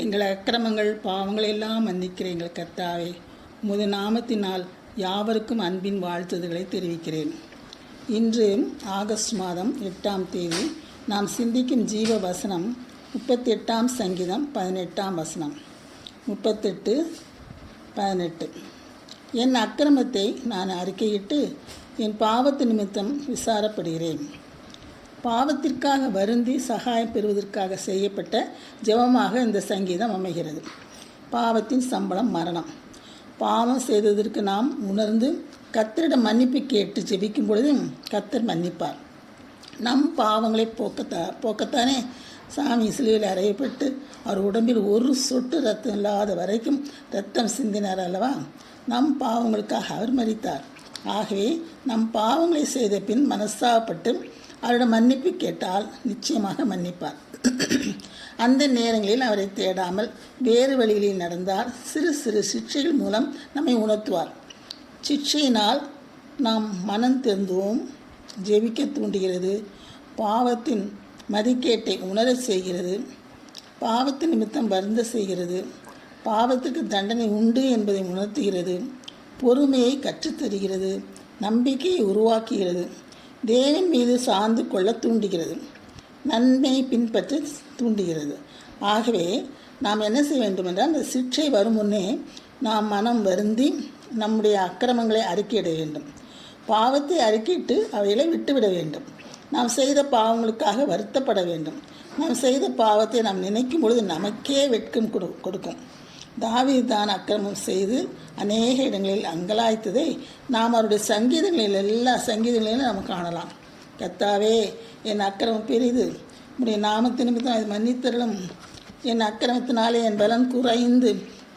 எங்கள் அக்கிரமங்கள் பாவங்கள் எல்லாம் மன்னிக்கிற எங்கள் கர்த்தாவே, உமது நாமத்தினால் யாவருக்கும் அன்பின் வாழ்த்துதல்களை தெரிவிக்கிறேன். இன்று ஆகஸ்ட் மாதம் 8ஆம் தேதி நாம் சிந்திக்கும் ஜீவ வசனம் 38ஆம் சங்கீதம் 18ஆம் வசனம். 38:18. என் அக்கிரமத்தை நான் அறிக்கையிட்டு என் பாவத்து நிமித்தம் விசாரப்படுகிறேன். பாவத்திற்காக வருந்தி சகாயம் பெறுவதற்காக செய்யப்பட்ட ஜெபமாக இந்த சங்கீதம் அமைகிறது. பாவத்தின் சம்பளம் மரணம். பாவம் செய்ததற்கு நாம் உணர்ந்து கர்த்தரிடம் மன்னிப்பு கேட்டு ஜெபிக்கும் பொழுது கர்த்தர் மன்னிப்பார். நம் பாவங்களை போக்கத்தானே சாமி சிலுவையில் அறையப்பட்டு அவர் உடம்பில் ஒரு சொட்டு ரத்தம் இல்லாத வரைக்கும் ரத்தம் சிந்தினார் அல்லவா? நம் பாவங்களுக்காக அவர் மரித்தார். ஆகவே நம் பாவங்களை செய்த பின் மனஸ்தாபப்பட்டு அவரிடம் மன்னிப்பு கேட்டால் நிச்சயமாக மன்னிப்பார். அந்த நேரங்களில் அவரை தேடாமல் வேறு வழிகளில் நடந்தால் சிறு சிறு சிக்ஷைகள் மூலம் நம்மை உணர்த்துவார். சிக்ஷையினால் நாம் மனம் திருந்துவோம். ஜெபிக்க தூண்டுகிறது. பாவத்தின் மதிக்கேட்டை உணர செய்கிறது. பாவத்தின் நிமித்தம் வருந்த செய்கிறது. பாவத்துக்கு தண்டனை உண்டு என்பதை உணர்த்துகிறது. பொறுமையை கற்றுத்தருகிறது. நம்பிக்கையை உருவாக்குகிறது. தேவன் மீது சார்ந்து கொள்ள தூண்டுகிறது. நன்மையை பின்பற்ற தூண்டுகிறது. ஆகவே நாம் என்ன செய்ய வேண்டும் என்றால், அந்த சிக்ஷை வரும் முன்னே நாம் மனம் வருந்தி நம்முடைய அக்கிரமங்களை அறிக்கையிட வேண்டும். பாவத்தை அறிக்கையிட்டு அவைகளை விட்டுவிட வேண்டும். நாம் செய்த பாவங்களுக்காக வருத்தப்பட வேண்டும். நாம் செய்த பாவத்தை நாம் நினைக்கும் பொழுது நமக்கே வெட்கம் கொடுக்கும். தாவீது தான் அக்கிரமம் செய்து அநேக இடங்களில் அங்கலாய்த்ததை நாம் அவருடைய சங்கீதங்களில் எல்லா சங்கீதங்களிலும் நாம் காணலாம். கர்த்தாவே, என் அக்கிரமம் பெரிது, உடைய நாமத்து நிமித்தம் அது மன்னித்தரலும். என் அக்கிரமத்தினாலே என் பலன் குறைந்து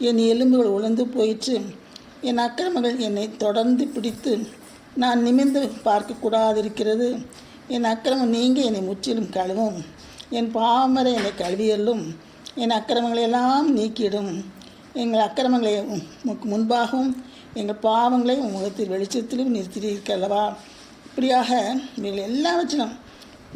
என் எலும்புகள் உலர்ந்து போயிற்று. என் அக்கிரமங்கள் என்னை தொடர்ந்து பிடித்து நான் நிமிர்ந்து பார்க்கக்கூடாதிருக்கிறது. என் அக்கிரமம் நீங்க என்னை முற்றிலும் கழுவும். என் பாவமரை என்னை கழுவியல்லும். என் அக்கிரமங்களையெல்லாம் நீக்கிடும். எங்கள் அக்கிரமங்களை முன்பாகவும் எங்கள் பாவங்களை முகத்தில் வெளிச்சத்திலும் நிறுத்தியிருக்கல்லவா? இப்படியாக இவர்கள் எல்லாவற்றிலும்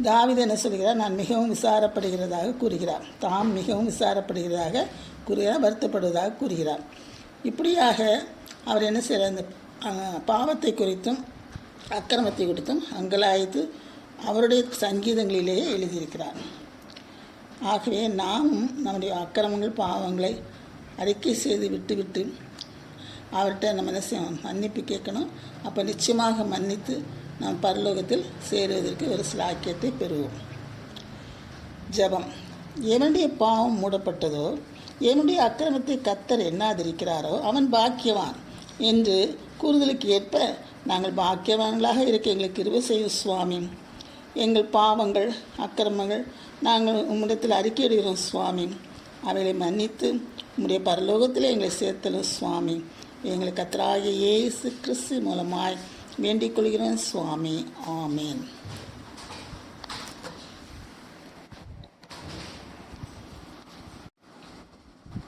தாவீது என்ன சொல்கிறார்? நான் மிகவும் விசாரப்படுகிறதாக கூறுகிறார். தாம் மிகவும் விசாரப்படுகிறதாக கூறுகிறார். வருத்தப்படுவதாக கூறுகிறார். இப்படியாக அவர் என்ன செய்கிறார்? இந்த பாவத்தை குறித்தும் அக்கிரமத்தை குறித்தும் அங்கலாய்த்து அவருடைய சங்கீதங்களிலேயே எழுதியிருக்கிறார். ஆகவே நாமும் நம்முடைய அக்கிரமங்கள் பாவங்களை அறிக்கை செய்து விட்டு அவர்கிட்ட நம்ம என்ன செய்யணும்? மன்னிப்பு கேட்கணும். அப்போ நிச்சயமாக மன்னித்து நாம் பரலோகத்தில் சேருவதற்கு ஒரு சிலாக்கியத்தை பெறுவோம். ஜெபம். எவனுடைய பாவம் மூடப்பட்டதோ, எவனுடைய அக்கிரமத்தை கர்த்தர் எண்ணாதிருக்கிறாரோ அவன் பாக்கியவான் என்று கூறுதலுக்கு ஏற்ப நாங்கள் பாக்கியவான்களாக இருக்க எங்களுக்கு கிருபை செய்யும் சுவாமி. எங்கள் பாவங்கள் அக்கிரமங்கள் நாங்கள் உம்மிடத்தில் அறிக்கையிடுகிறோம் சுவாமி. அவைகளை மன்னித்து உம்முடைய பரலோகத்தில் எங்களை சேர்த்தலும் சுவாமி. எங்களை கர்த்தராகிய இயேசு கிறிஸ்து மூலமாய் வேண்டிக் கொள்கிறோம் சுவாமி. ஆமேன்.